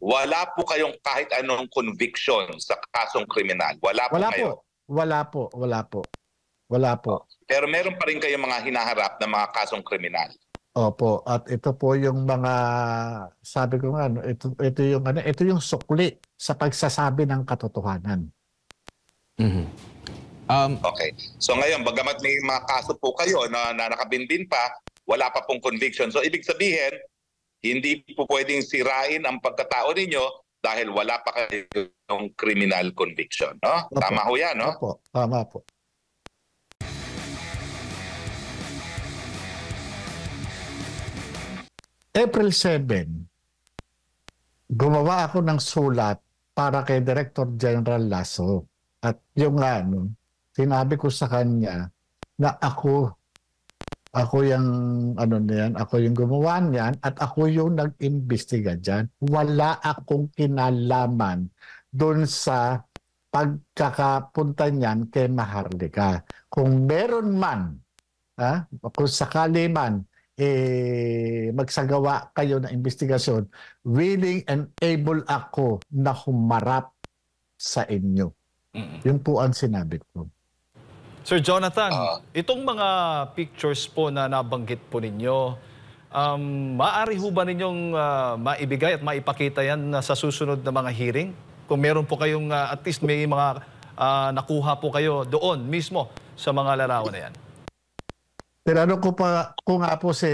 wala po kayong kahit anong conviction sa kasong kriminal. Wala po Wala ngayon. po. Wala po. Wala po. Wala po. Pero meron pa rin kayong mga hinaharap na mga kasong kriminal. Opo, at ito po yung mga sabi ko nga ito yung sukli sa pagsasabi ng katotohanan. Okay. So ngayon, bagamat may mga kaso po kayo na nakabinbin pa, wala pa pong conviction. So ibig sabihin, hindi po pwedeng sirain ang pagkatao ninyo dahil wala pa kayong criminal conviction. No? Opo. Tama ho yan, no? Opo, tama po. April 7, gumawa ako ng sulat para kay Director General Lasso. At yung sinabi ko sa kanya na ako yung ako yung gumawa niyan at ako yung nag-imbestiga diyan. Wala akong kinalaman doon sa pagkakapunta niyan kay Maharlika. Kung meron man, kung sakali man magsagawa kayo ng investigasyon, willing and able ako na humarap sa inyo. Yun po ang sinabi ko. Sir Jonathan, itong mga pictures po na nabanggit po ninyo, maaari ho ba ninyong maibigay at maipakita yan sa susunod na mga hearing? Kung meron po kayong at least may mga nakuha po kayo doon mismo sa mga larawan na yan. Tinanong ko nga po si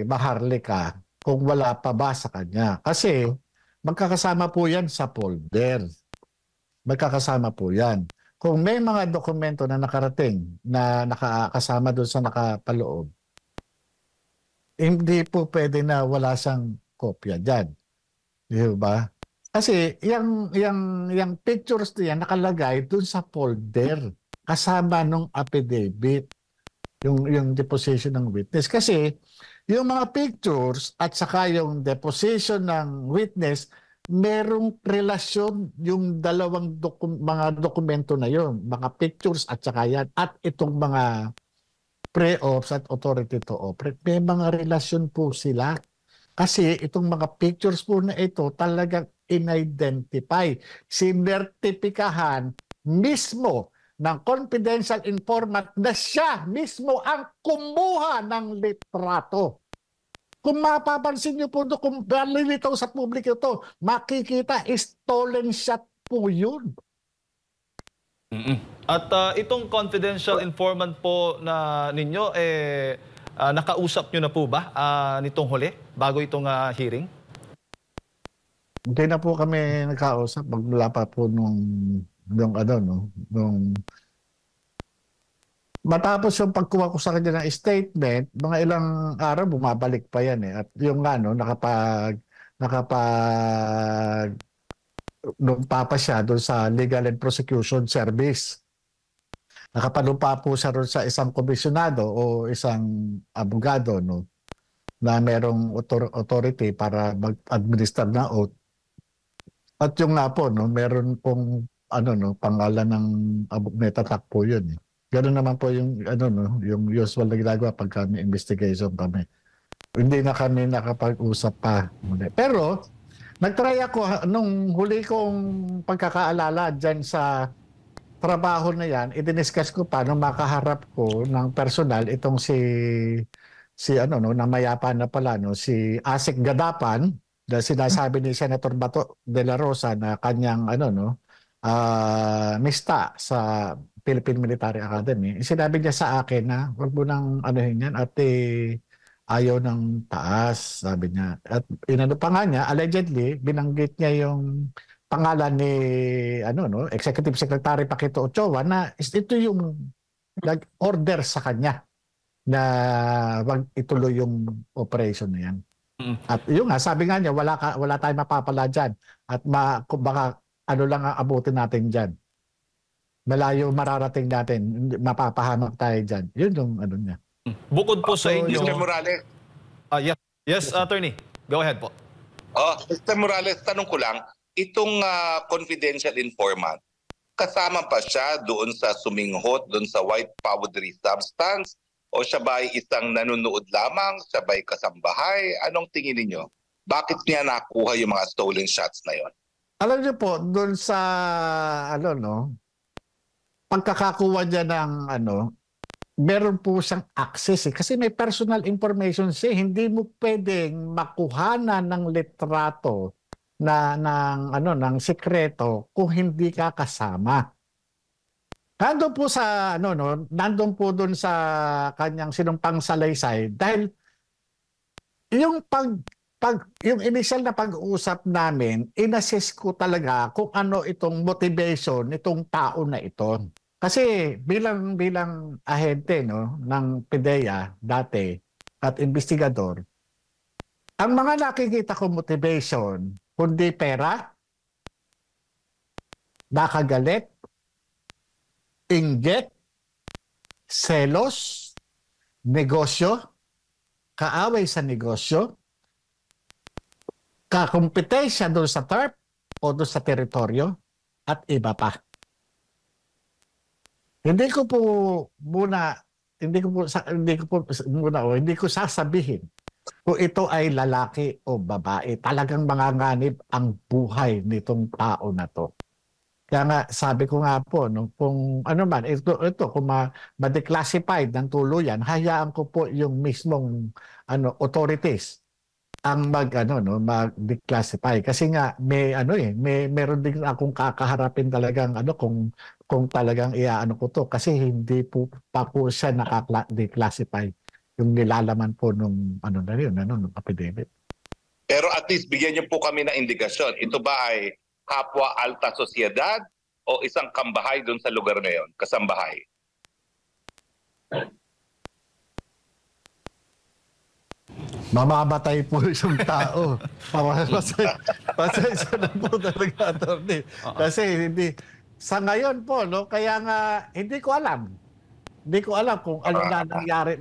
Maharlika kung wala pa ba sa kanya. Kasi magkakasama po yan sa folder. Magkakasama po yan. Kung may mga dokumento na nakarating na nakakasama doon sa nakapaloob, hindi po pwede na wala siyang kopya dyan. Di ba? Kasi yung pictures niya nakalagay doon sa folder kasama nung affidavit. Yung deposition ng witness. Kasi yung mga pictures at saka yung deposition ng witness, merong relasyon yung dalawang mga dokumento na yon, mga pictures at saka yan, at itong mga pre-ops at authority to operate, may mga relasyon po sila. Kasi itong mga pictures po na ito talagang in-identify, sinertipikahan mismo ng confidential informant na siya mismo ang kumuha ng litrato. Kung mapapansin niyo po ito, kung malilitaw sa publiko ito, makikita stolen shot po yun. At itong confidential informant po na ninyo, nakausap nyo na po ba nitong huli, bago itong hearing? Hindi na po kami nakausap, magmula pa po nung matapos yung pagkuha ko sa kanya ng statement, mga ilang araw bumabalik pa yan At yung numpa pa siya doon sa Legal and Prosecution Service. Nakapalumpa po siya doon sa isang komisyonado o isang abogado na merong authority para mag-administer na oath. At yung nga po, meron pong pangalan ng netatak po yun. Ganoon naman po yung yung usual na ginagawa pagka may investigation kami. Hindi na kami nakapag-usap pa muli. Pero nagtry ako nung huli kong pagkakaalala dyan sa trabaho na yan, i-discuss ko paano makaharap ko ng personal itong namayapa na pala si Asik Gadapan, dahil sinasabi ni Senator Bato de la Rosa na kanyang mista sa Philippine Military Academy. Sinabi niya sa akin na huwag mo nang yan at ayaw ng taas, sabi niya. At pa nga niya, allegedly, binanggit niya yung pangalan ni Executive Secretary Paquito Ochoa na ito yung nag-order sa kanya na wag ituloy yung operation na yan. At yun nga, sabi nga niya, wala tayong mapapala dyan. At baka lang ang abutin natin dyan. Malayo mararating natin, mapapahamak tayo dyan. Yun yung niya. Bukod po sa inyo... Mr. Morales. Yes, attorney. Go ahead po. Mr. Morales, tanong ko lang, itong confidential informant, kasama pa siya doon sa suminghot, doon sa white powdery substance, o siya ba'y isang nanonood lamang, siya ba'y kasambahay? Anong tingin ninyo? Bakit niya nakuha yung mga stolen shots na yon? Alam niyo po, doon sa, ano, no, pagkakakuha niya ng, ano, meron po siyang access eh. Kasi may personal information siya. Hindi mo pwedeng makuhanan ng litrato ng, ano, ng sikreto kung hindi ka kasama. Nandun po sa, ano, no, nandun po doon sa kanyang sinumpang salaysay dahil yung yung initial na pag-uusap namin, inassess ko talaga kung ano itong motivation nitong tao na ito. Kasi bilang ahente, no, ng PDEA dati at investigador, ang mga nakikita ko motivation, kundi pera, nakagalit, inggit, selos, negosyo, kaaway sa negosyo, kakumpetensya doon sa turf o doon sa teritoryo at iba pa. Hindi ko sasabihin kung ito ay lalaki o babae. Talagang manganganib ang buhay nitong tao na to. Kaya nga sabi ko nga po, no, kung ano man, ito kung ma-declassified ng tuluyan, hayaan ko po yung mismong authorities ang mag-declassify kasi nga meron din akong kakaharapin talagang kung talagang iaano ko to kasi hindi po pa po siya declassify yung nilalaman po nung nung affidavit. Pero at least bigyan niyo po kami ng indikasyon. Ito ba ay kapwa alta sosyedad o isang kambahay doon sa lugar na yon, kasambahay? Mamamatay po isang tao. Pasensya na po talaga, attorney. Kasi sa ngayon po, no, kaya nga hindi ko alam. Hindi ko alam kung ano na nangyari,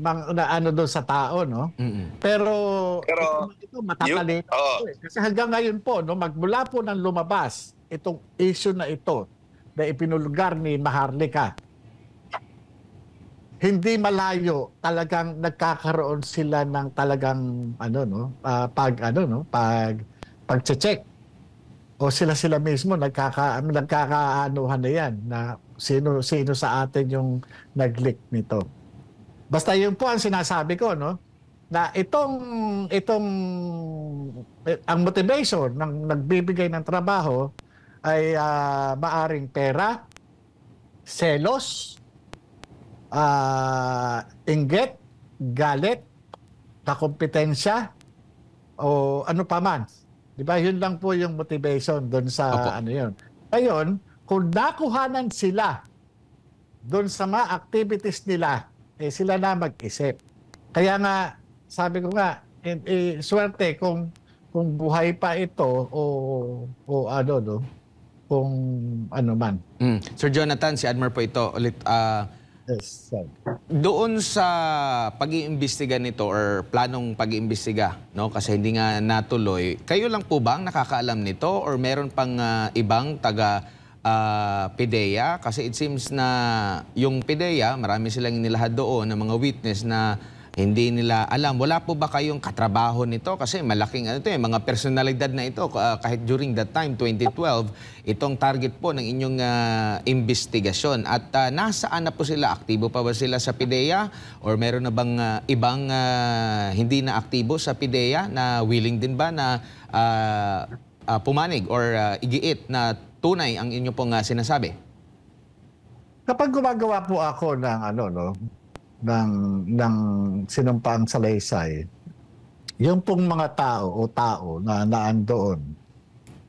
doon sa tao, no? Pero ito matatalino. Kasi hanggang ngayon po, no, magmula po nang lumabas itong issue na ito na ipinulgar ni Maharlika, hindi malayo talagang nagkakaroon sila ng talagang pag-check o sila mismo nagkakaanuhan na yan na sino sa atin yung nag-leak nito. Basta yun po ang sinasabi ko, no, na itong ang motivation ng nagbibigay ng trabaho ay maaring pera, selos, inggit, galit, kakumpetensya o ano pa man. Di ba? Yun lang po yung motivation doon sa yun. Ngayon, kung nakuhanan sila doon sa mga activities nila, sila na mag-isip. Kaya nga, sabi ko nga, swerte kung buhay pa ito o kung ano man. Sir Jonathan, si Admar po ito ulit. Yes, sir. Doon sa pag-iimbestiga nito or planong pag-iimbestiga, no, kasi hindi nga natuloy, kayo lang po ba ang nakakaalam nito or meron pang ibang taga PDEA? Kasi it seems na yung PDEA, marami silang inilahad doon ng mga witness na hindi nila alam. Wala po ba kayong katrabaho nito? Kasi malaking mga personalidad na ito. Kahit during that time, 2012, itong target po ng inyong investigasyon. At nasaan na po sila? Aktibo pa ba sila sa PDEA? Or meron na bang ibang hindi na aktibo sa PDEA na willing din ba na pumanig or igiit na tunay ang inyo pong sinasabi? Kapag gumagawa po ako ng sinumpaang salaysay, yung pong mga tao na naandoon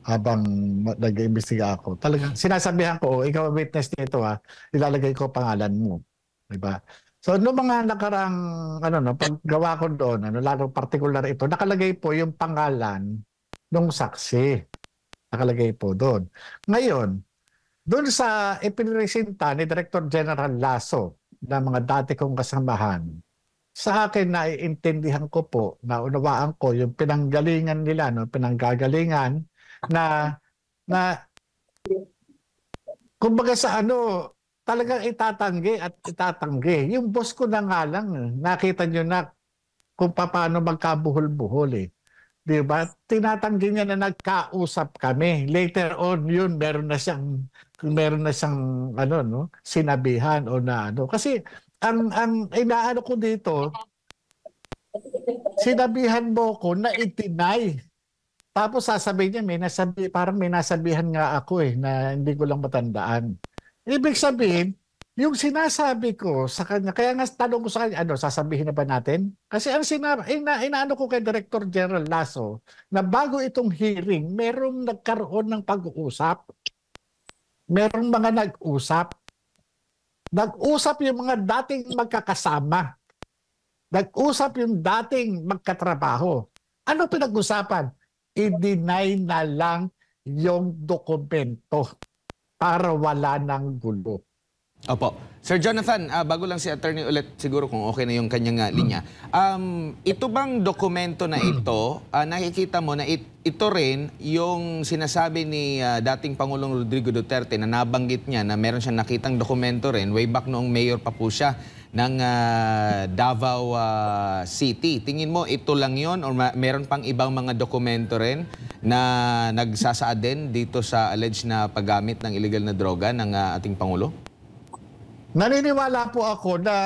habang nag-iimbestiga ako, talagang sinasabihan ko, ikaw witness nito ilalagay ko pangalan mo. Diba? So, noong mga nakarang, paggawa ko doon, lalo particular ito, nakalagay po yung pangalan ng saksi. Nakalagay po doon. Ngayon, doon sa ipinresenta ni Director General Lasso, na mga dati kong kasamahan, sa akin naiintindihan ko po, naunawaan ko yung pinanggalingan nila, pinanggagalingan na kumbaga sa talagang itatanggi. Yung boss ko na nga lang, nakita nyo na kung paano magkabuhol-buhol . Di ba? Tinatanggi niya na nagkausap kami. Later on, yun, meron na siyang ano, no, sinabihan o na ano. Kasi ang inaano ko dito, sinabihan mo ko na itinay. Tapos sasabihin niya, parang may nasabihan nga ako na hindi ko lang matandaan. Ibig sabihin, yung sinasabi ko sa kanya, kaya nga tanong ko sa kanya, ano, sasabihin na ba natin? Kasi ang inaano ko kay Director General Lasso, na bago itong hearing, merong nagkaroon ng pag-uusap. Merong mga nag-usap. Nag-usap yung mga dating magkakasama. Nag-usap yung dating magkatrabaho. Ano pinag-usapan? I-deny na lang yung dokumento para wala ng gulo. Opo. Sir Jonathan, bago lang si attorney ulit, siguro kung okay na yung kanyang linya. Ito bang dokumento na ito, nakikita mo na ito rin yung sinasabi ni dating Pangulong Rodrigo Duterte na nabanggit niya na meron siyang nakitang dokumento rin way back noong mayor pa po siya ng Davao City. Tingin mo ito lang yon or meron pang ibang mga dokumento rin na nagsasaad din dito sa alleged na paggamit ng illegal na droga ng ating Pangulo? Naniniwala po ako na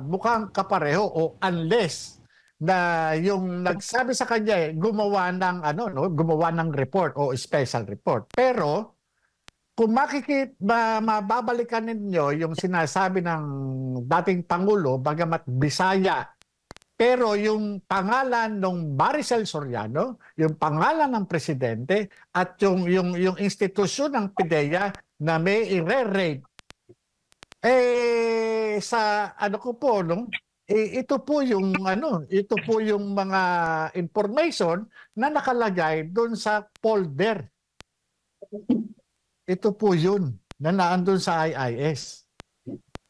mukhang kapareho o unless na yung nagsabi sa kanya gumawa ng gumawa ng report o special report. Pero kung mababalikan ninyo yung sinasabi ng dating Pangulo, bagamat Bisaya, pero yung pangalan ng Maricel Soriano, yung pangalan ng presidente at yung institusyon ng PIDEA na may i-re-rape, sa ano ko po, ito po yung mga information na nakalagay doon sa folder. Ito po yun na naandun sa IIS.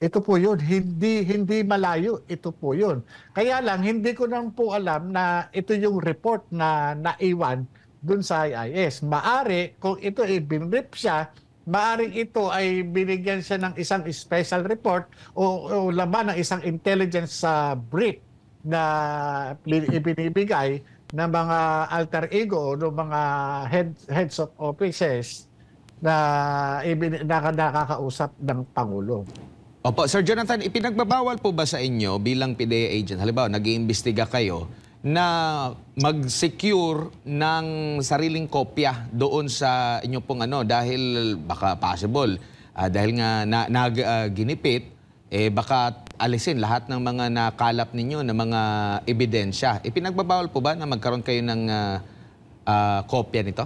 Ito po yun, hindi malayo, ito po yun. Kaya lang, hindi ko nang po alam na ito yung report na naiwan doon sa IIS. Maari, kung ito binrip siya, maaring ito ay binigyan siya ng isang special report o laman ng isang intelligence brief na ibinibigay ng mga alter ego o ng mga heads of offices na nakakausap ng Pangulo. Opo, Sir Jonathan, ipinagbabawal po ba sa inyo bilang PIDEA agent, halimbawa nag-iimbestiga kayo, na mag-secure ng sariling kopya doon sa inyo pong dahil baka possible, dahil nga ginipit, baka alisin lahat ng mga nakalap ninyo na mga ebidensya. Ipinagbabawal po ba na magkaroon kayo ng kopya nito?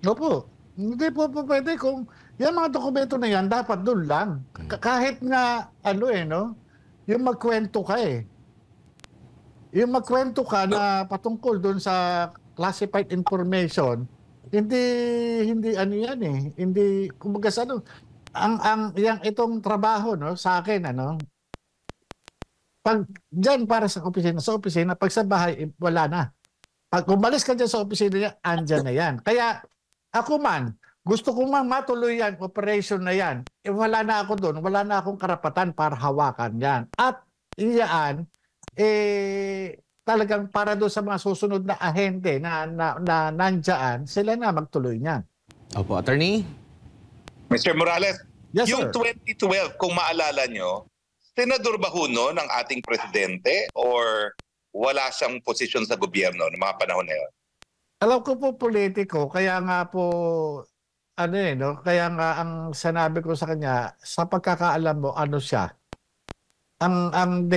Opo. Hindi po pwede kung yung mga dokumento na yan, dapat doon lang. Kahit nga, yung magkwento ka Yung magkwento ka na patungkol doon sa classified information, hindi yan Hindi, kumbaga sa itong trabaho, sa akin, pag dyan para sa opisina, pag sa bahay, wala na. Pag umalis ka dyan sa opisina niya, andyan na yan. Kaya, ako man, gusto ko man matuloy yan, operation na yan, wala na ako doon, wala na akong karapatan para hawakan yan. At iyaan, talagang para doon sa mga susunod na ahente na nandyan, sila na magtuloy niyan. Opo, attorney? Mr. Morales, yes, yung sir. 2012, kung maalala nyo, senador ba ho ng ating presidente or wala siyang posisyon sa gobyerno ng mga panahon na yun? Alam ko po politiko, kaya nga po, kaya nga ang sinabi ko sa kanya, sa pagkakaalam mo, siya. Ang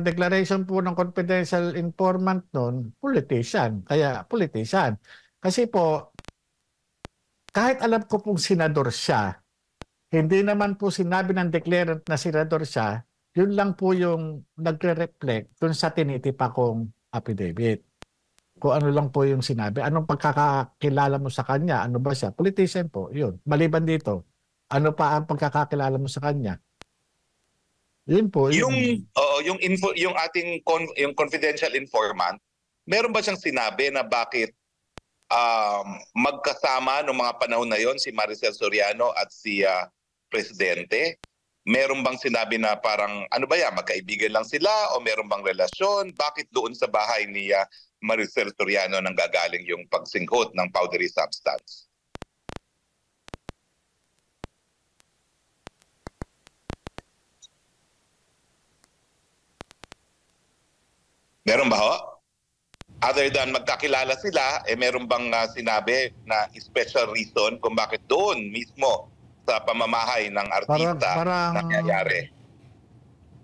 declaration po ng confidential informant noon, politician. Kaya politician. Kasi po, kahit alam ko pong senador siya, hindi naman po sinabi ng declarant na senador siya, yun lang po yung nagre-reflect dun sa tinitipa kong affidavit. Kung ano lang po yung sinabi. Anong pagkakakilala mo sa kanya? Ano ba siya? Politician po, yun. Maliban dito, ano pa ang pagkakakilala mo sa kanya? Yun po. Yung ating yung confidential informant, meron ba siyang sinabi na bakit magkasama noong mga panahon na yon si Maricel Soriano at si Presidente? Meron bang sinabi na parang ano ba yan, magkaibigan lang sila o meron bang relasyon? Bakit doon sa bahay ni Maricel Soriano nanggagaling yung pagsinghot ng powdery substance? Meron ba ho? Other than magkakilala sila, meron bang sinabi na special reason kung bakit doon mismo sa pamamahay ng artista nangyayari?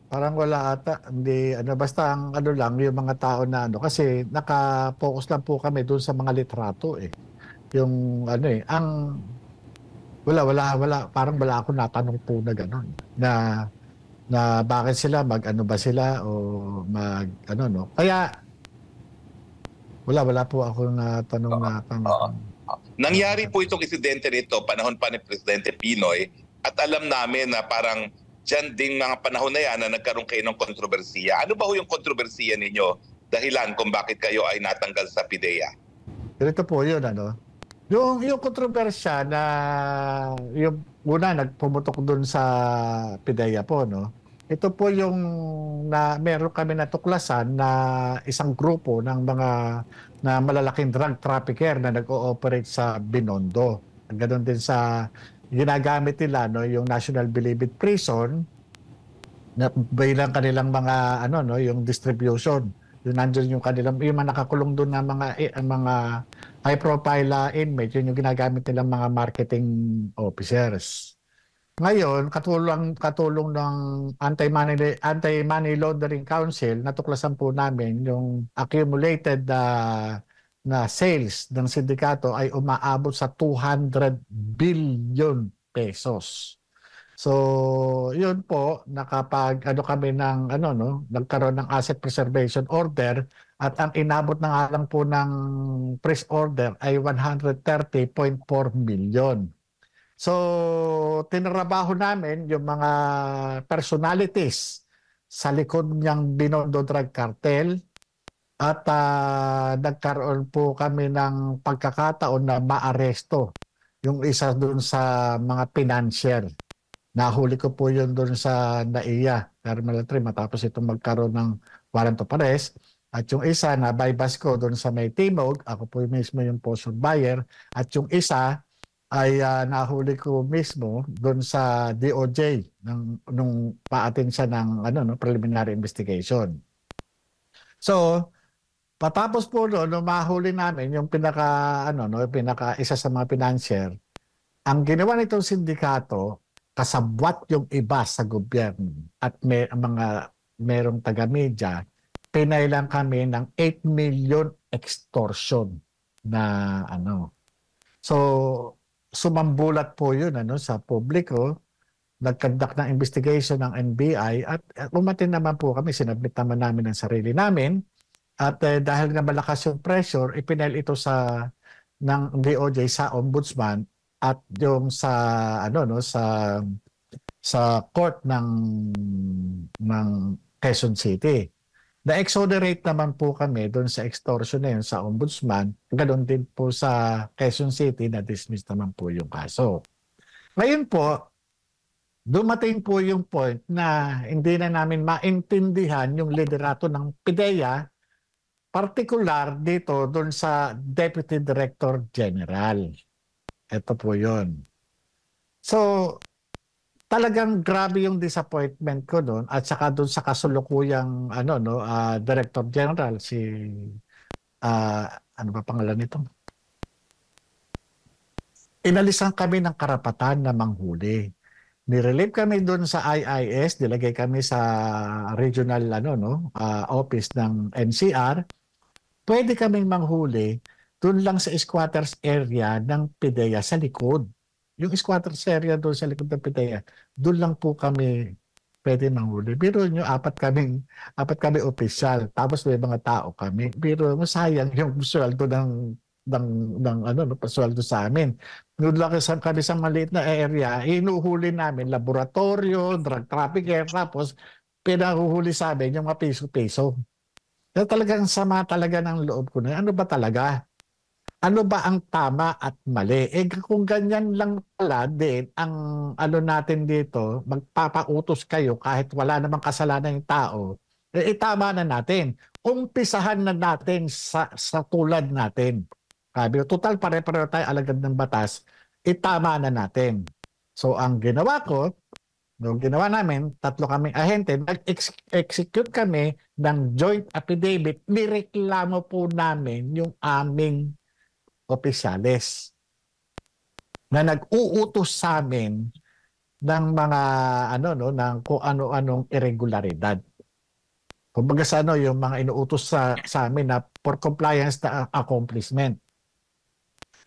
Parang wala ata, hindi, basta ang lang, yung mga tao na kasi naka-focus lang po kami doon sa mga litrato Yung parang wala ako natanong po na gano'n, na bakit sila, mag-ano ba sila, o Kaya, wala po ako natanong na Nangyari po itong insidente nito, panahon pa ni Presidente Pinoy, at alam namin na parang dyan ding mga panahon na yan na nagkaroon kayo ng kontrobersiya. Ano ba ho yung kontrobersiya ninyo dahilan kung bakit kayo ay natanggal sa PIDEA? Ganito po yun, Yung kontrobersya na yung una nagpumutok dun sa PIDEA po, Ito po yung meron kami natuklasan na isang grupo ng mga na malalaking drug trafficker na nag-ooperate sa Binondo. Ganon din sa ginagamit nila yung National Bilibid Prison na bilang kanilang mga yung distribution. Yung nandiyan yung kanilang yung mga nakakulong doon na mga high profile inmates, yun yung ginagamit nilang mga marketing officers. Ngayon, katulong ng Anti-Money Laundering Council, natuklasan po namin yung accumulated na sales ng sindikato ay umaabot sa 200 billion pesos. So, yun po, kami ng nagkaroon ng asset preservation order, at ang inabot na nga lang po ng freeze order ay 130.4 million. So, tinrabaho namin yung mga personalities sa likod niyang Binondo Drug Cartel, at nagkaroon po kami ng pagkakataon na maaresto yung isa doon sa mga financier. Nahuli ko po yun doon sa NAIA, Terminal 3, matapos itong magkaroon ng warrant of arrest. At yung isa na bypass ko doon sa May Timog, ako po mismo yung post buyer. At yung isa ay nahuli ko mismo doon sa DOJ nung paatin siya ng preliminary investigation. So, patapos po nung mahuli namin yung isa sa mga financier, ang ginawa nitong sindikato, kasabwat yung iba sa gobyerno at merong taga-media, pinailan kami ng 8 million extortion na So, sumambulat po yun sa publiko, nagkandak ng investigation ng NBI, at umatin naman po kami, sinabit naman namin ang sarili namin, at dahil nga malakas yung pressure, ipinail ito ng DOJ sa ombudsman at yung sa court ng Quezon City. Na-exonerate naman po kami doon sa extortion na yun sa ombudsman. Ganoon din po sa Quezon City, na-dismiss naman po yung kaso. Ngayon po, dumating po yung point na hindi na namin maintindihan yung liderato ng PIDEA, particular dito doon sa Deputy Director General. Ito po yun. So, talagang grabe yung disappointment ko doon, at saka doon sa kasulukuyang Director General, si ano ba pangalan nito? Inalisan kami ng karapatan na manghuli. Nirelieve kami doon sa IIS, nilagay kami sa regional office ng NCR. Pwede kaming manghuli doon lang sa squatters area ng PIDEA sa likod. Yung squatters area doon sa likod ng PIDEA, doon lang po kami pwede manghuli. Biro nyo, apat kami opisyal, tapos may mga tao kami. Biro mo, sayang yung sweldo pasweldo sa amin. Doon lang kami sa maliit na area, inuhuli namin laboratorio, drug trafficker, tapos pinahuhuli sa amin yung mga piso-piso. Talagang sama talaga ng loob ko na. Ano ba talaga? Ano ba ang tama at mali? Kung ganyan lang pala din ang natin dito, magpapautos kayo kahit wala namang kasalanan yung tao, itama na natin. Umpisahan na natin sa tulad natin. Sabi ko, total pare-pareho tayo alagad ng batas, itama na natin. So ang ginawa ko, nung ginawa namin, 3 kaming ahente, nag-execute kami ng joint affidavit, nireklamo po namin yung aming opisyales na nag-uutos sa amin ng mga ng kung ano-anong irregularidad. Kumbaga sa yung mga inuutos sa amin na for compliance na accomplishment.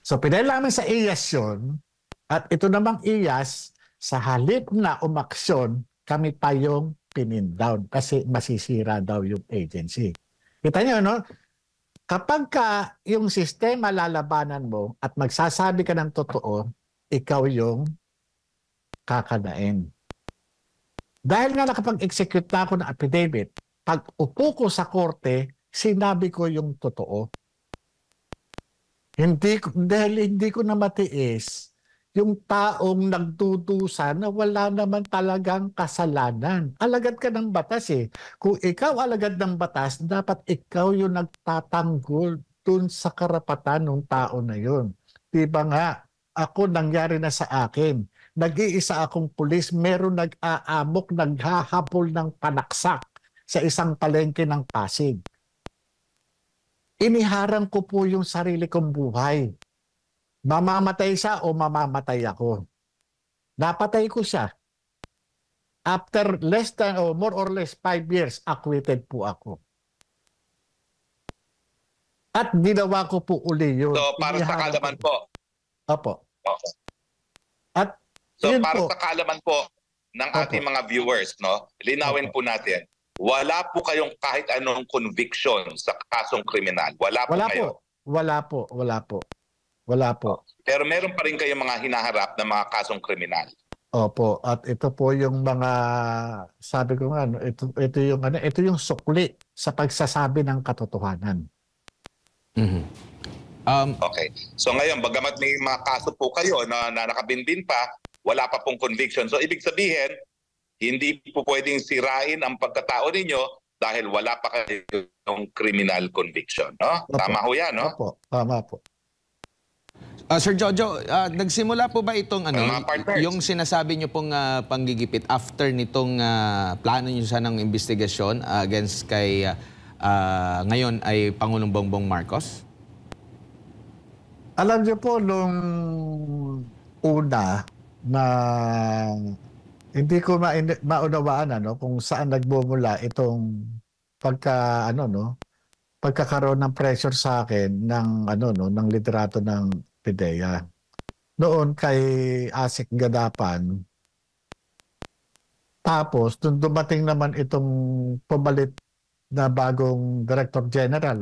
So pinadala namin sa IAS yun, at ito namang IAS, sa halip na umaksyon, kami pa yung pin-down kasi masisira daw yung agency. Kita nyo, no? Kapag yung sistema lalabanan mo at magsasabi ka ng totoo, ikaw yung kakadain. Dahil nga nakapag-execute na ako ng affidavit, pag upo ko sa korte, sinabi ko yung totoo. Dahil hindi ko na matiis yung taong nagdudusa na wala naman talagang kasalanan. Alagad ka ng batas eh. Kung ikaw alagad ng batas, dapat ikaw yung nagtatanggol dun sa karapatan ng tao na yun. Diba nga, ako nangyari na sa akin. Nag-iisa akong pulis, meron nag-aamok, naghahabol ng panaksak sa isang palengke ng Pasig. Iniharang ko po yung sarili kong buhay. Mamamatay siya o mamamatay ako. Napatay ko siya. After less than or more or less 5 years, acquitted po ako. At ginawa ko po uli yun. So para sa kaalaman po. Opo. Okay. At so para po, sa kaalaman po ng ating mga viewers, no, linawin po natin, wala po kayong kahit anong conviction sa kasong kriminal. Wala po kayo. Wala po. Pero meron pa rin kayong mga hinaharap na mga kasong kriminal. Opo, at ito po yung mga sabi ko nga, ito yung sukli sa pagsasabi ng katotohanan. Mm-hmm. Okay. So ngayon, bagamat may mga kaso po kayo na nakabinbin pa, wala pa pong conviction. So ibig sabihin, hindi po pwedeng sirain ang pagkatao ninyo dahil wala pa kayong criminal conviction. No? Opo. Tama ho yan, no? Opo, tama po. Sir Jojo, nagsimula po ba itong yung sinasabi niyo pong panggigipit after nitong plano niyo sa ng investigasyon against kay ngayon ay Pangulong Bongbong Marcos? Alam niyo po nung una na hindi ko maunawaan kung saan nagmumula itong pagkakaroon ng pressure sa akin ng ng liderato ng PIDEA. Noon kay Asik Gadapan. Tapos nung dumating naman itong pumalit na bagong Director General,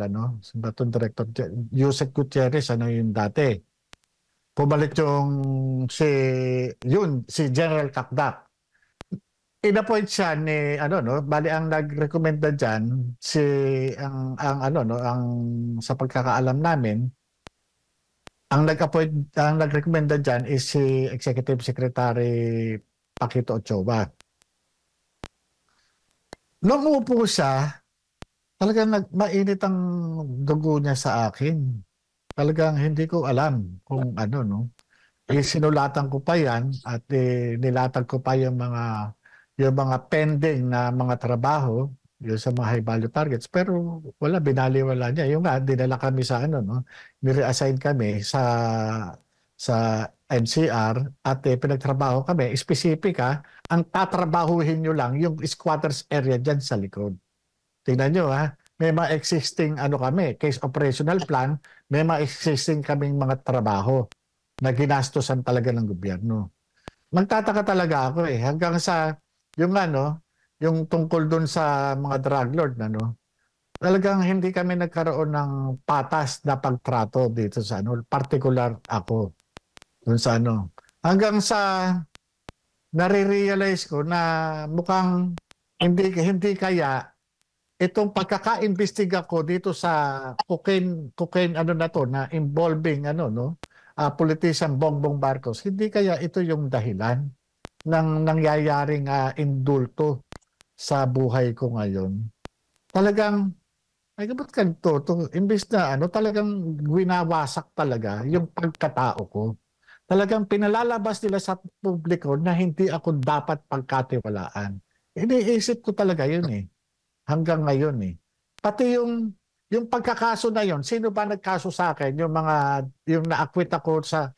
Batong Director Yusek Gutierrez, yung dati. Pumalit yung si General Kakdak. In-appoint siya ni bali ang nagrekomenda diyan ang sa pagkakaalam namin, ang nagrekomenda diyan is si Executive Secretary Paquito Ochoa. Nung umupo siya, talagang mainit ang dugo niya sa akin. Talagang hindi ko alam kung sinulatan ko pa yan at nilatag ko pa yung mga pending na mga trabaho yung sa mga high value targets, pero binaliwala niya. Yung nga, dinala kami sa nireassign kami sa NCR at pinagtrabaho kami. Specific ang tatrabahuhin nyo lang yung squatters area dyan sa likod. Tingnan nyo may mga existing kami, case operational plan, may mga existing kaming mga trabaho na ginastosan talaga ng gobyerno. Magtataka talaga ako hanggang sa yung tungkol dun sa mga drug lord talagang hindi kami nagkaroon ng patas na pagtrato dito sa particular ako dun sa hanggang sa nare-realize ko na mukhang hindi kaya itong pagkaka-imbestiga ko dito sa cocaine na involving politician Bongbong Marcos, hindi kaya ito yung dahilan ng nangyayaring indulto sa buhay ko ngayon. talagang, ay ba't ganito? Imbes na talagang winawasak talaga yung pagkatao ko. Talagang pinalalabas nila sa publiko na hindi ako dapat pagkatiwalaan. Iniisip ko talaga yun eh. Hanggang ngayon eh. Pati yung pagkakaso na yun, sino ba nagkaso sa akin? Yung na-acquit ako sa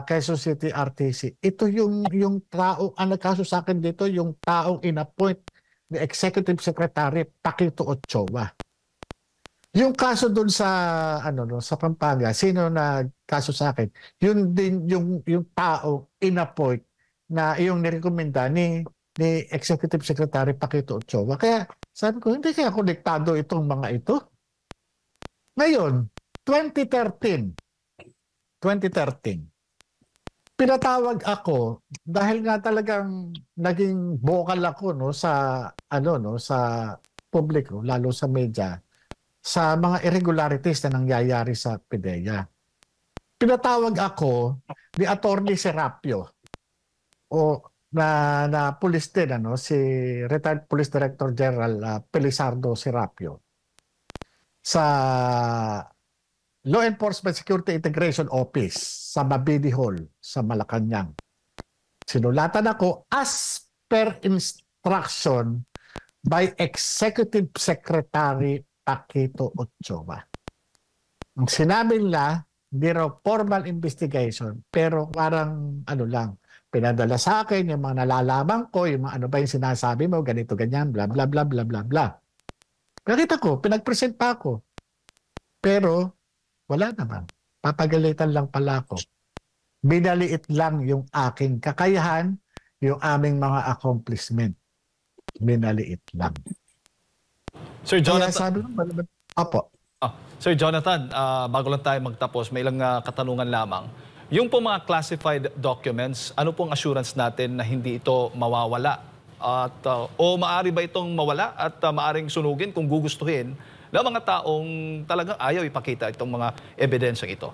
Quezon City RTC. Ito yung tao, ang nagkaso sa akin dito, yung taong inappoint ni Executive Secretary Paquito Ochoa. Yung kaso doon sa sa Pampanga, sino nagkaso sa akin? Yun din yung tao inappoint na yung nirekomenda ni Executive Secretary Paquito Ochoa. Kaya sabi ko, hindi kaya konektado itong mga ito. Ngayon, 2013, pinatawag ako dahil nga talagang naging vocal ako sa publiko, lalo sa media, sa mga irregularities na nangyayari sa PDEA. Pinatawag ako ni Attorney Serapio na police din, si retired Police Director General Pelizardo Serapio sa Law Enforcement Security Integration Office sa Mabini Hall sa Malacanang. Sinulatan ako as per instruction by Executive Secretary Paquito Ochoa. Ang sinabi nila, hindi raw formal investigation, pero parang pinadala sa akin yung mga nalalaman ko, yung mga ano ba yung sinasabi mo, ganito, ganyan, bla bla bla bla bla bla. Nakita ko, pinag-present pa ako. Pero wala naman. Papagalitan lang pala ako. Binaliit lang yung aking kakayahan, yung aming mga accomplishment. Binaliit lang. Sir Jonathan. Kaya sabi ko, opo. Sir Jonathan, bago lang tayo magtapos, may ilang katanungan lamang. Yung po mga classified documents, ano pong assurance natin na hindi ito mawawala? At, o maaari ba itong mawala at maaring sunugin kung gugustuhin ng mga taong talagang ayaw ipakita itong mga ebidensyang ito?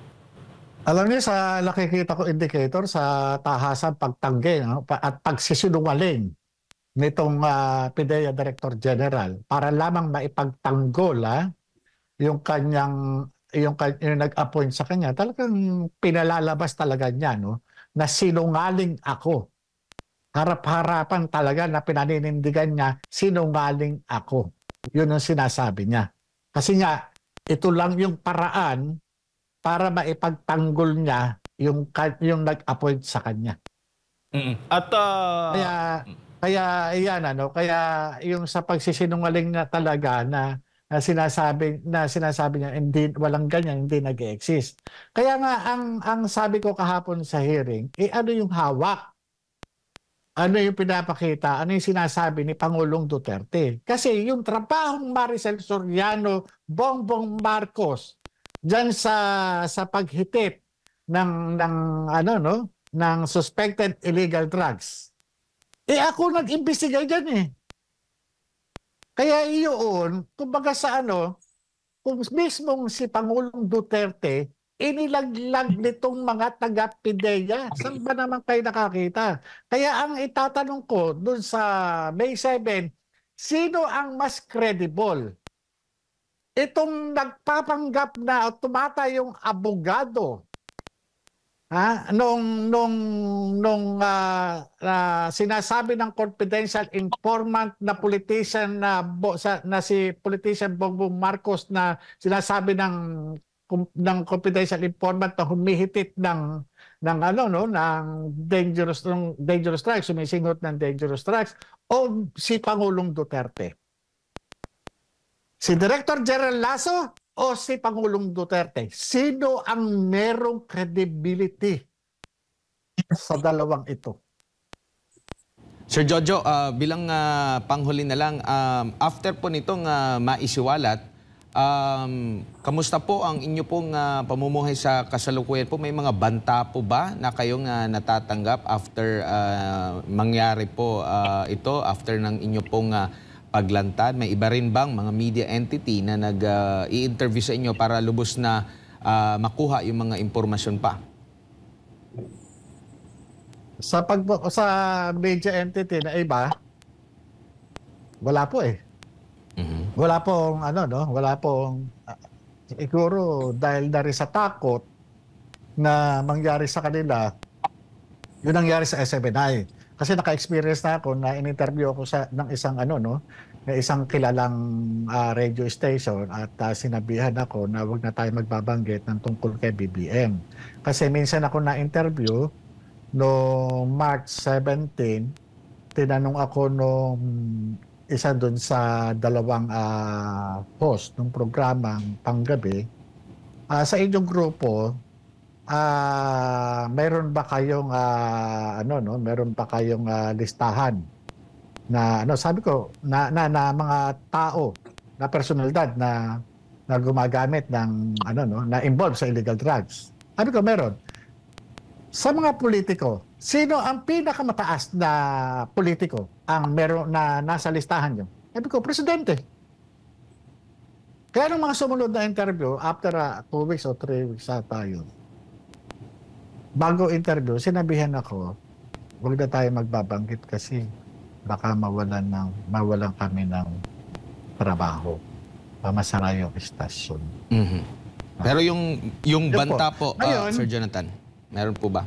Alam niyo, sa nakikita ko indicator sa tahasan pagtanggi at pagsisinungaling nitong PDEA Director General para lamang maipagtanggol yung nag-appoint sa kanya, talagang pinalalabas talaga niya na sinungaling ako. Harap-harapan talaga na pinaninindigan niya, sinungaling ako. Yun ang sinasabi niya. Kasi nga, ito lang yung paraan para maipagtanggol niya yung nag-appoint sa kanya. At kaya yung sa pagsisinungaling na talaga na sinasabi niya hindi, walang ganyan, hindi nag-exist. Kaya nga ang sabi ko kahapon sa hearing, ano yung hawak? Ano yung pinapakita? Ano yung sinasabi ni Pangulong Duterte? Kasi yung trabahong Maricel Soriano, Bongbong Marcos diyan sa paghitip ng suspected illegal drugs. Ako nag-imbestiga diyan eh. Kaya iyon, kumbaga kung mismong si Pangulong Duterte, inilaglag nitong mga taga-PDEA. Saan ba naman kayo nakakita? Kaya ang itatanong ko dun sa May 7, sino ang mas credible? Itong nagpapanggap na tumatayong abogado sinasabi ng confidential informant na politician na si politician Bongbong Marcos na sinasabi ng confidential informant na humihitit ng dangerous drugs, sumisingot ng dangerous drugs, o si Pangulong Duterte? Si Director General Lasso o si Pangulong Duterte? Sino ang merong credibility sa dalawang ito? Sir Jojo, bilang panghuli na lang, after po nitong maisiwalat, kamusta po ang inyo pong pamumuhay sa kasalukuyan po? May mga banta po ba na kayong natatanggap after mangyari po ito, after ng inyo pong paglantad? May iba rin bang mga media entity na nag-i-interview sa inyo para lubos na makuha yung mga impormasyon pa? Sa media entity na iba, wala po eh. Wala pong ano, no? Wala pong siguro dahil na rin sa takot na mangyari sa kanila, yun nangyari sa SMNI. Kasi naka-experience na ako na in-interview ako ng isang ano, no? Na isang kilalang radio station at sinabihan ako na wag na tayo magbabanggit ng tungkol kay BBM. Kasi minsan ako na-interview no March 17, tinanong ako nung isa doon sa dalawang host ng programang panggabi, sa inyong grupo, meron ba kayong meron ba kayong listahan na sabi ko na mga tao na personalidad na gumagamit ng na involved sa illegal drugs. Sabi ko meron. Sa mga politiko, sino ang pinakamataas na politiko ang meron na nasa listahan niyo? Sabi ko, presidente. Kaya nung mga sumunod na interview, after 2 weeks o 3 weeks tayo, bago interview, sinabihan ako, huwag na tayo magbabanggit kasi baka mawalan kami ng trabaho. Pamasara yung istasyon. Pero yung banta po, Sir Jonathan, meron po ba?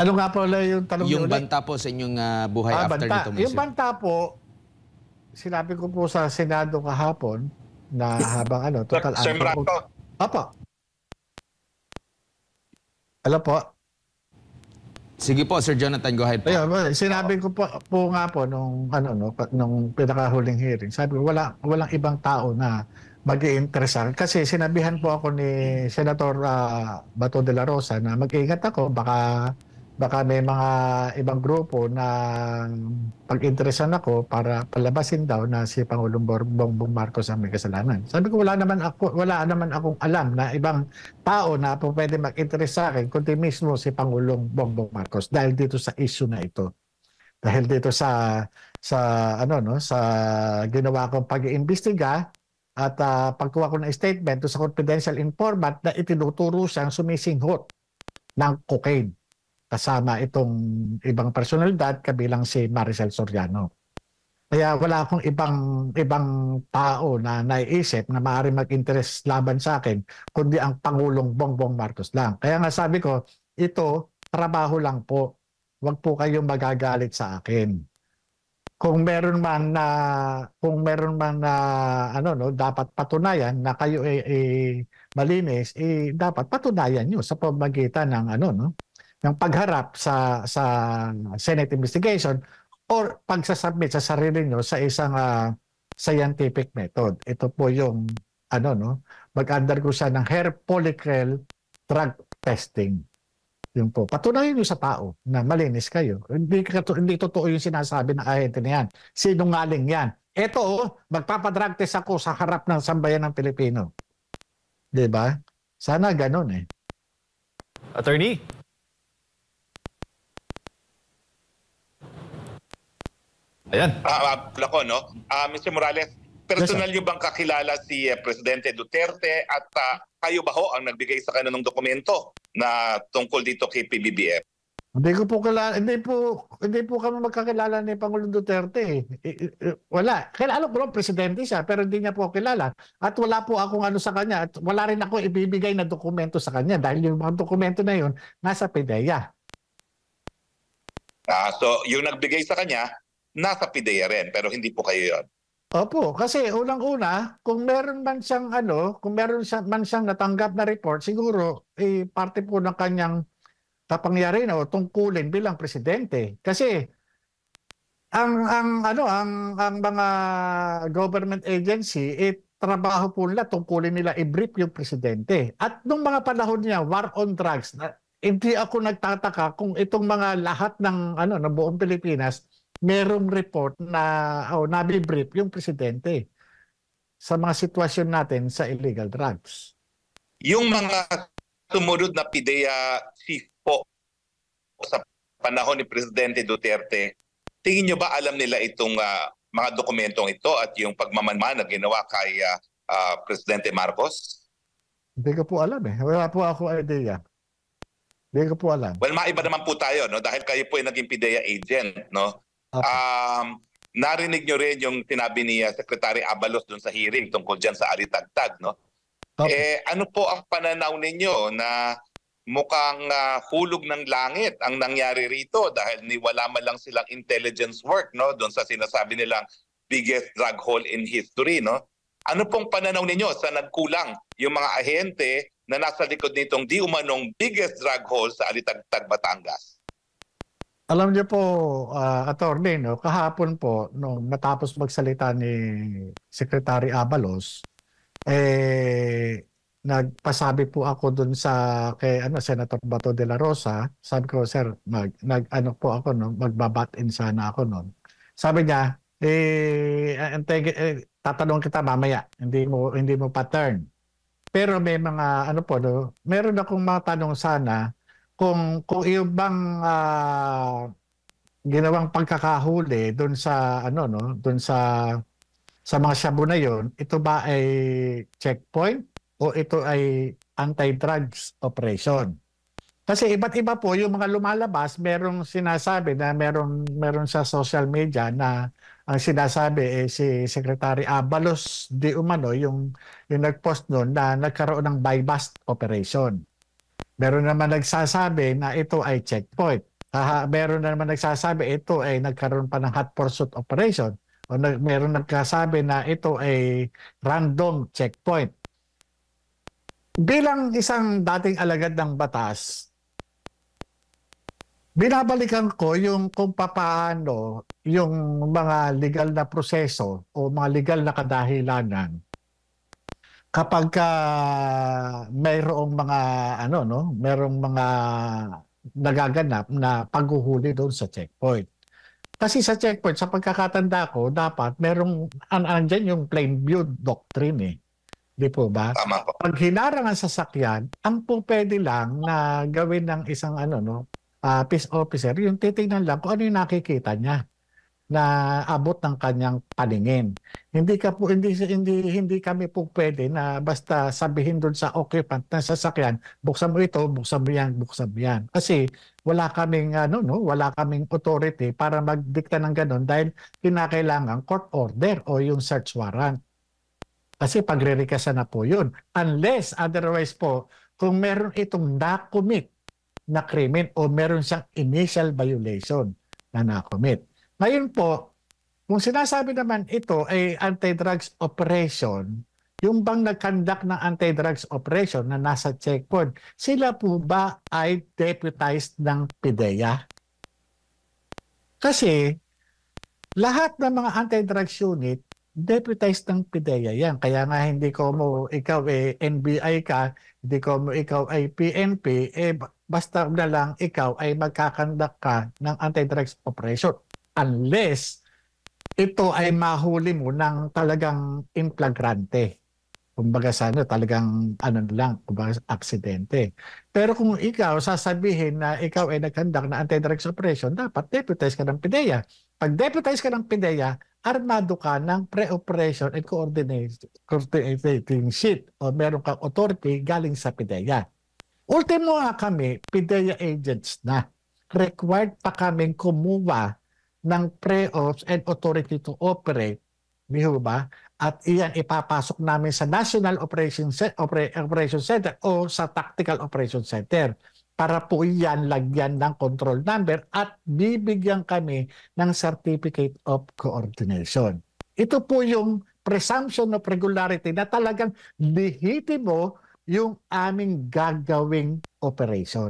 Ano nga po yung tanong yung banta po sa inyong buhay after nito, Mr. Yung banta po, sinabi ko po sa Senado kahapon na habang total... Sir Marato. Opo. Hello po. Sige po, Sir Jonathan, go ahead po. Ayun, sinabi ko po nga po nung pinakahuling hearing, sabi ko walang ibang tao na mag-iinteresan kasi sinabihan po ako ni Senator Bato de la Rosa na mag-ingat ako, baka may mga ibang grupo na pag-interesan ako para palabasin daw na si Pangulong Bongbong Marcos ang may kasalanan. Sabi ko wala naman akong alam na ibang tao na po pwede mag-interest sa akin kundi mismo si Pangulong Bongbong Marcos dahil dito sa issue na ito. Dahil dito sa ginawa kong pag-iimbestiga at pagkuha ko ng statement sa confidential informant na itinuturo siyang sumisinghot ng cocaine kasama itong ibang personalidad kabilang si Maricel Soriano. Kaya wala akong ibang tao na naiisip na maaari mag-interest laban sa akin kundi ang Pangulong Bongbong Marcos lang. Kaya nga sabi ko, ito trabaho lang po. Huwag po kayong magagalit sa akin. Kung meron man na dapat patunayan na kayo malinis, dapat patunayan nyo sa pamamagitan ng ng pagharap sa Senate investigation or pagsasubmit sa sarili nyo sa isang scientific method. Ito po yung mag-undergo siya ng hair follicle drug testing. Yung po, patunayan nyo sa tao na malinis kayo. Hindi totoo yung sinasabi ng ahente na yan. Sinungaling yan. Ito, magpapadrug test ako sa harap ng sambayan ng Pilipino. Diba? Sana ganun eh. Attorney? Ayan. Lako, no? Mr. Morales, personal niyo bang kakilala si Presidente Duterte at kayo ba ho ang nagbigay sa kanya ng dokumento na tungkol dito kay PBBM? Hindi ko po kilala, hindi po kami magkakilala ni Pangulong Duterte. Wala. Kilala ko lang presidente siya pero hindi niya po kilala. At wala po akong sa kanya at wala rin ako ibibigay na dokumento sa kanya dahil yung mga dokumento na yun nasa PIDEA. So yung nagbigay sa kanya nasa PIDEA rin pero hindi po kayo yon. Opo, kasi unang-una, kung meron man siyang natanggap na report, siguro parte po ng kanyang kapangyarihan o tungkulin bilang presidente. Kasi ang mga government agency, trabaho po nila, tungkulin nila i-brief yung presidente. At nung mga panahon niya, war on drugs, hindi ako nagtataka kung itong mga lahat ng buong Pilipinas merong report na nabibrief yung presidente sa mga sitwasyon natin sa illegal drugs. Yung mga sumunod na PIDEA chief po sa panahon ni Presidente Duterte, tingin nyo ba alam nila itong mga dokumentong ito at yung pagmamanman na ginawa kay Presidente Marcos? Hindi ko po alam eh. Wala po ako idea. Hindi ko po alam. Well, maiba naman po tayo, no? Dahil kayo po ay naging PIDEA agent, no? narinig nyo rin yung sinabi ni Secretary Abalos dun sa hearing tungkol dyan sa alitagtag, no? Okay. Ano po ang pananaw ninyo na mukhang hulog ng langit ang nangyari rito dahil wala man lang silang intelligence work, no, doon sa sinasabi nilang biggest drug haul in history, no? Ano pong pananaw ninyo sa nagkulang yung mga ahente na nasa likod nitong di umanong biggest drug haul sa Alitagtag, Batangas? Alam niyo po, attorney, no, kahapon po, nung matapos magsalita ni Secretary Abalos, nagpasabi po ako dun kay Senator Bato de la Rosa. Sabi ko, sir, magbabat-in sana ako noon. Sabi niya, tatanong kita mamaya, hindi mo pa-turn. Pero may mga meron akong matanong sana kung yung bang ginawang pagkakahuli doon sa doon sa mga shabu na yon, ito ba ay checkpoint o ito ay anti-drugs operation? Kasi iba't iba po yung mga lumalabas, merong sinasabi na meron sa social media na ang sinasabi si Secretary Abalos di umano yung nag-post noon na nagkaroon ng buy-bust operation. Meron naman nagsasabi na ito ay checkpoint. Meron naman nagsasabi ito ay nagkaroon pa ng hot pursuit operation. O meron nagsasabi na ito ay random checkpoint. Bilang isang dating alagad ng batas, binabalikan ko yung kung paano yung mga legal na proseso o mga legal na kadahilanan kapag mayroong mga merong mga nagaganap na paghuhuli doon sa checkpoint. Kasi sa checkpoint, sa pagkakatanda ko, dapat merong andyan yung plain view doctrine eh. Di po ba? Tama po. Pag hinarang ang sasakyan, ang po pwede lang na gawin ng isang peace officer, yung titingnan lang kung ano yung nakikita niya na abot ng kanyang paningin. Hindi kami po pwede na basta sabihin doon sa occupant ng sasakyan, buksan mo ito, buksan mo yan, buksan mo yan. Kasi wala kaming wala kaming authority para magdikta ng ganun dahil kinakailangan court order o yung search warrant. Kasi pagre-requestan na po yun. Unless otherwise po, kung meron itong na-commit na krimen o meron siyang initial violation na na-commit. Ngayon po, kung sinasabi naman ito ay anti-drugs operation, yung bang nag-conduct ng anti-drugs operation na nasa checkpoint, sila po ba ay deputized ng PIDEA? Kasi lahat ng mga anti-drugs unit, deputized ng PIDEA yan. Kaya nga hindi ko mo ikaw NBI ka, hindi ko mo ikaw ay PNP, basta na lang ikaw ay magkakandak ka ng anti-drugs operation. Unless ito ay mahuli mo ng talagang in flagrante. Kumbaga talagang kumbaga aksidente. Pero kung ikaw sasabihin na ikaw ay nagkandak na anti-drugs operation, dapat deputize ka ng PIDEA. Pag deputize ka ng PIDEA, armado ka ng pre-operation and coordinating sheet o meron kang authority galing sa PIDEA. Ultimo nga kami, PIDEA agents na. Required pa kaming kumuha ng pre-ops and authority to operate, di ba? At iyan ipapasok namin sa National Operation Center o sa Tactical Operation Center para po iyan lagyan ng control number at bibigyan kami ng Certificate of Coordination. Ito po yung presumption of regularity na talagang lehitimo yung aming gagawing operation.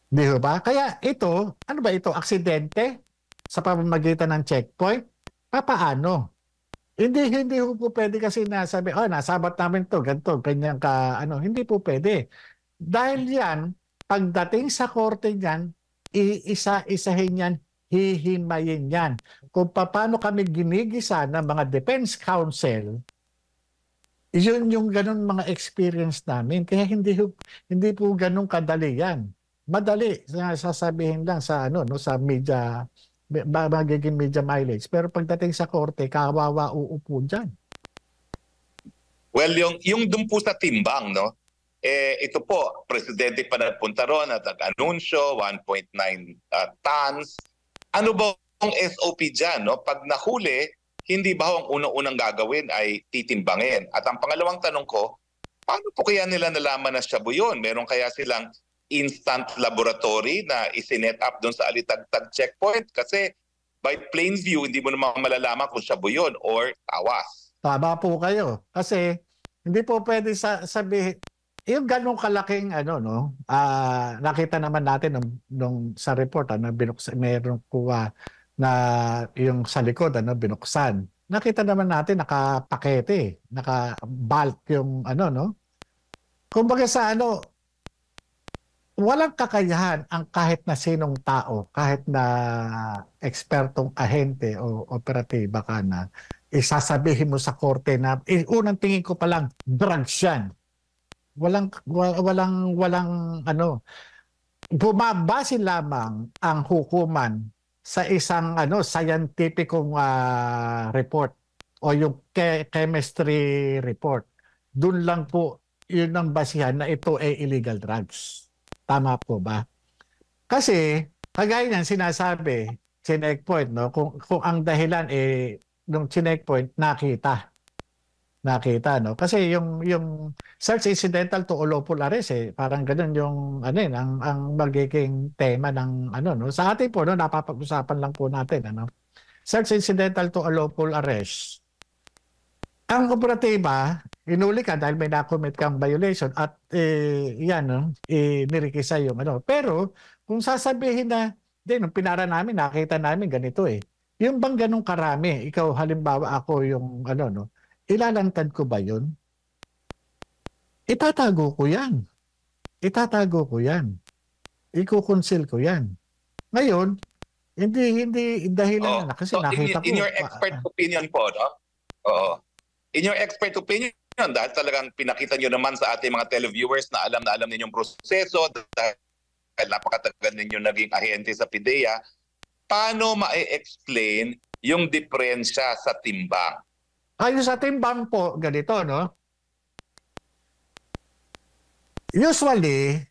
Di ba? Kaya ito, ano ba ito? Aksidente? Sa pamamagitan ng checkpoint? Papaano? Hindi po pwede kasi nasabi, nasabat namin to, ganito, ganyan ka, hindi po pwede. Dahil yan, pagdating sa korte niyan, iisa-isahin yan, hihimayin yan. Kung paano kami ginigisa ng mga defense counsel, yun yung ganun mga experience namin. Kaya hindi po ganun kadali yan. Madali, sasabihin lang sa sa media, magiging media mileage. Pero pagdating sa korte, kawawa uupo dyan. Well, yung dun po sa timbang, no? Ito po, presidente pa nagpunta ron at nag-anunsyo, 1.9 tons. Ano ba SOP dyan, no? Pag nahuli, hindi ba ang unang-unang gagawin ay titimbangin? At ang pangalawang tanong ko, paano po kaya nila nalaman na shabu yun? Meron kaya silang instant laboratory na isinet up doon sa Alitagtag checkpoint? Kasi by plain view, hindi mo naman malalaman kung shabu yun or tawas. Tama po kayo. Kasi hindi po pwede sabihin, yung ganong kalaking nakita naman natin nung sa report na mayroong kuha na yung sa likod binuksan. Nakita naman natin nakapakete, naka-bulk yung Kumbaga sa walang kakayahan ang kahit na sinong tao, kahit na ekspertong ahente o operatiba ka na, isasabihin mo sa korte na unang tingin ko pa lang drugs yan. Walang bumabase lamang ang hukuman sa isang scientificong report o yung chemistry report. Doon lang po yun ang basihan na ito ay illegal drugs. Tama po ba? Kasi kagaya niyan sinasabi, checkpoint, no? Kung ang dahilan nung checkpoint nakita, no? Kasi yung search incidental to lawful arrest parang ganoon yung ang magiging tema ng no. Sa atin po napapag-usapan lang po natin Search incidental to lawful arrest. Ang operatiba, inuli ka dahil may na-commit kang violation at nirikisa yung Pero kung sasabihin na, nung pinara namin, nakita namin ganito Yung bang ganong karami, ikaw halimbawa ako yung ilalantad ko ba yun? Itatago ko yan. Ikukonsil ko yan. Ngayon, hindi dahilan na kasi so nakita ko. In your expert opinion po, no? Oo. In your expert opinion, dahil talagang pinakita nyo naman sa ating mga televiewers na alam ninyong proseso, dahil napakatagal ninyo naging ahente sa PIDEA, paano ma-explain yung diferensya sa timbang? Ayun sa timbang po, ganito, no? Usually,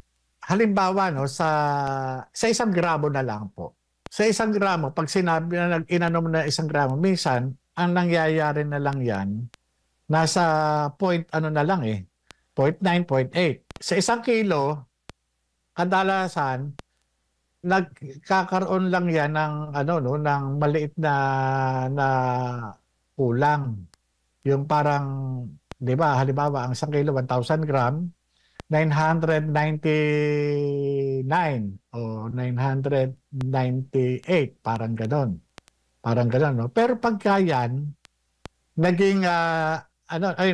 halimbawa, no, sa 1 gramo na lang po. Sa 1 gramo, pag sinabi na inanom na 1 gramo, minsan, ang nangyayari na lang yan, nasa point na lang 0.9, 0.8. Sa 1 kilo, kadalasan, nagkakaroon lang yan ng ng maliit na kulang. Yung parang, 'di ba, halimbawa ang 1 kilo 1,000 gram, 999 o 998, parang gano'n. No? Pero pagka yan, naging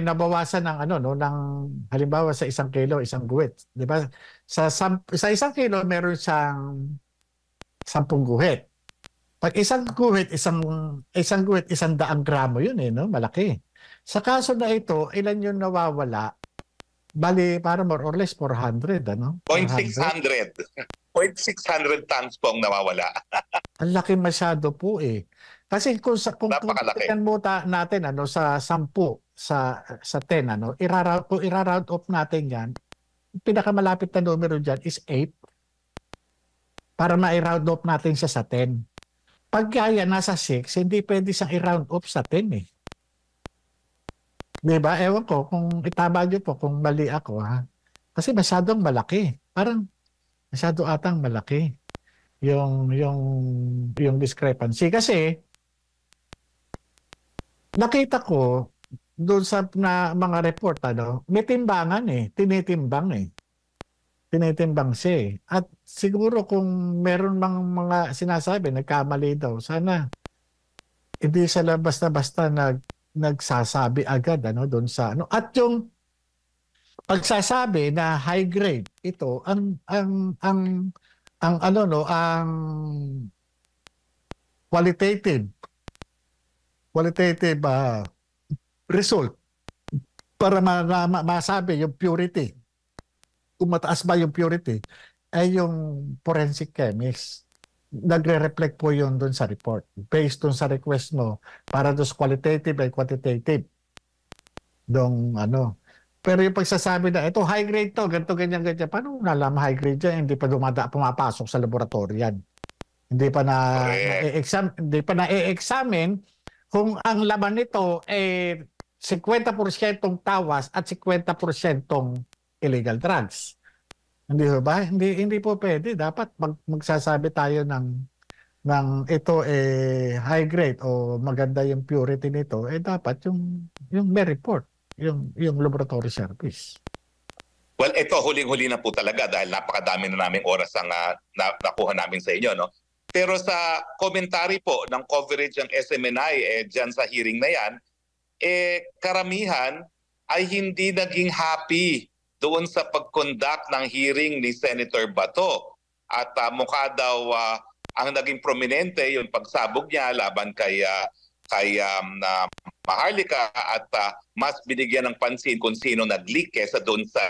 nabawasan ng ng halimbawa sa 1 kilo, 1 guhit, 'di ba? Sa 1 kilo meron siyang 10 guhit. Pag 1 guhit, 100 gramo yun no? Malaki. Sa kaso na ito, ilan yung nawawala? Bali, para more or less 400, 0.600. 0.600 tons po ang nawawala. Ang laki masyado po Kasi kung tingnan mo natin sa 10, sa 10 i-round off natin yan, pinakamalapit na numero diyan is 8. Para ma-round off natin siya sa 10. Pag kaya nasa 6, hindi pwede siyang i-round off sa 10 Diba? Ewan ko kung itama nyo po kung mali ako Kasi masyadong malaki. Parang masyado atang malaki yung discrepancy. Kasi nakita ko doon sa mga report may timbangan tinitimbang tinitimbang siya At siguro kung meron mga sinasabi nagkamali daw, sana hindi sila basta-basta nagsasabi agad doon sa at yung pagsasabi na high grade ito ang qualitative result para masabi yung purity, kung mataas ba yung purity, ay yung forensic chemist. Nagre-reflect po yun doon sa report. Based doon sa request mo para doon qualitative and quantitative. Pero yung pagsasabi na, ito high grade to, ganito, ganyan. Paano nalaman high grade yan? Hindi pa pumapasok sa laboratory yan. Hindi pa Correct. hindi pa na-examine kung ang laman nito ay 50% tawas at 50% illegal drugs. Hindi ba? Hindi po pwede. Dapat magsasabi tayo ng ito high grade o maganda yung purity nito, dapat yung may report, yung laboratory service. Well, ito huling-huli na po talaga dahil napakadami na naming oras ang nakuha namin sa inyo, no? Pero sa commentary po ng coverage ng SMNI dyan sa hearing na yan, karamihan ay hindi naging happy doon sa pag-conduct ng hearing ni Senator Bato. At mukha daw ang naging prominente yung pagsabog niya laban kay Maharlika at mas binigyan ng pansin kung sino nag-leak kesa doon sa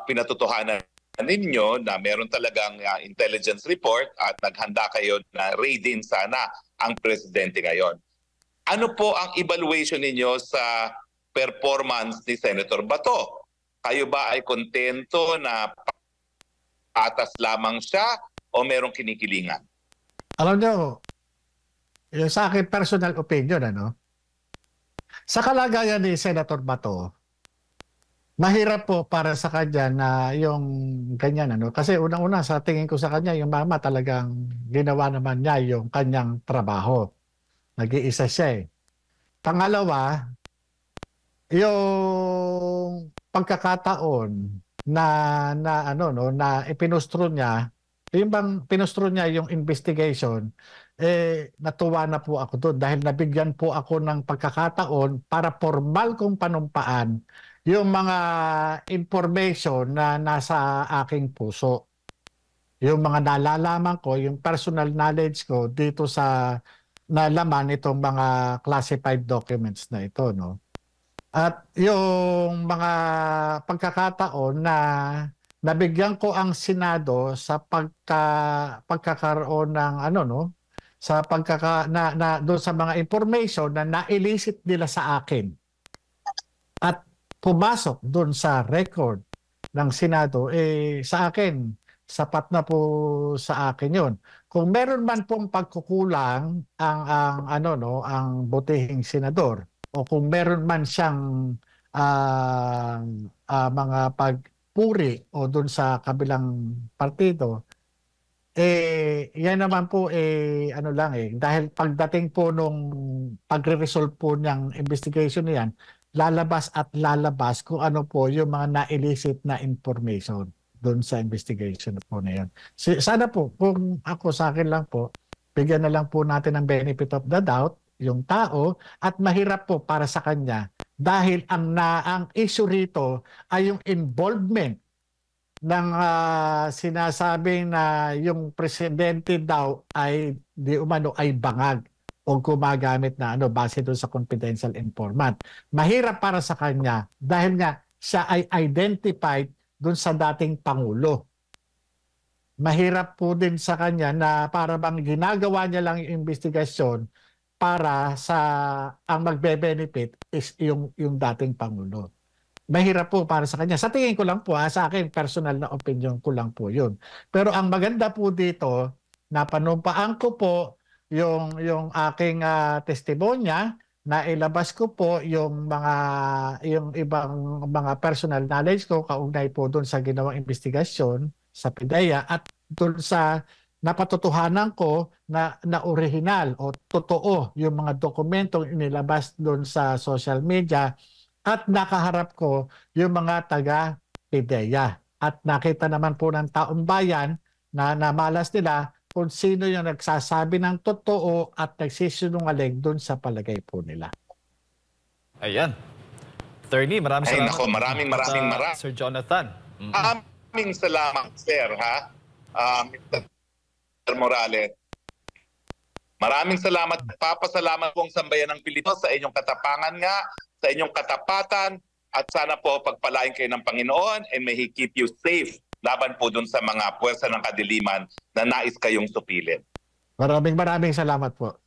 pinatotohanan ninyo na meron talagang intelligence report at naghanda kayo na raidin sana ang presidente ngayon. Ano po ang evaluation ninyo sa performance ni Senator Bato? Kayo ba ay kontento na patas lamang siya o merong kinikilingan? Alam nyo, yung sa akin personal opinion, sa kalagayan ni Senator Bato, mahirap po para sa kanya na yung ganyan. Kasi unang-una sa tingin ko sa kanya, yung mama talagang ginawa naman niya yung kanyang trabaho. Nag-iisa siya . Pangalawa, yung pagkakataon na ipinustro niya, yung bang pinustro niya yung investigation, natuwa na po ako doon dahil nabigyan po ako ng pagkakataon para formal kong panumpaan yung mga information na nasa aking puso. Yung mga nalalaman ko, yung personal knowledge ko dito sa nalaman itong mga classified documents na ito, At yung mga pagkakataon na nabigyan ko ang Senado sa pagkakaroon ng sa doon sa mga information na na-elicit nila sa akin at pumasok doon sa record ng Senado, sa akin sapat na po sa akin 'yon. Kung meron man pong pagkukulang ang butihing senador o kung meron man siyang mga pagpuri o doon sa kabilang partido, yan naman po dahil pagdating po nung pagre-resolve po ng investigation niyan, lalabas kung ano po yung mga na-elicit na information doon sa investigation po na yan. Sana po, kung ako sa akin lang po, bigyan na lang po natin ng benefit of the doubt yung tao at mahirap po para sa kanya dahil ang issue rito ay yung involvement ng sinasabing na yung presidente daw ay di umano ay bangag o gumagamit na base doon sa confidential informant. Mahirap para sa kanya dahil nga siya ay identified doon sa dating Pangulo. Mahirap po din sa kanya na para bang ginagawa niya lang yung investigasyon para sa ang magbe-benefit is yung dating Pangulo. Mahirap po para sa kanya. Sa tingin ko lang po, sa akin, personal na opinion ko lang po yun. Pero ang maganda po dito, napanumpaan ko po yung aking testimonya, na ilabas ko po yung ibang mga personal knowledge ko kaugnay po doon sa ginawang investigasyon sa PIDEA at doon sa napatotohanan ko na original o totoo yung mga dokumentong inilabas doon sa social media at nakaharap ko yung mga taga PIDEA. At nakita naman po ng taong bayan na namalas nila kung sino yung nagsasabi ng totoo at nagsisinungaling doon sa palagay po nila. Ayan. Attorney, maraming salamat. Nako, maraming. Sir Jonathan. Maraming salamat, sir, Mr. Morales. Maraming salamat. Papasalamat po ang sambayan ng Pilipinas sa inyong katapangan sa inyong katapatan, at sana po pagpalain kayo ng Panginoon and may He keep you safe laban po dun sa mga puwersa ng kadiliman na nais kayong supilin. Maraming salamat po.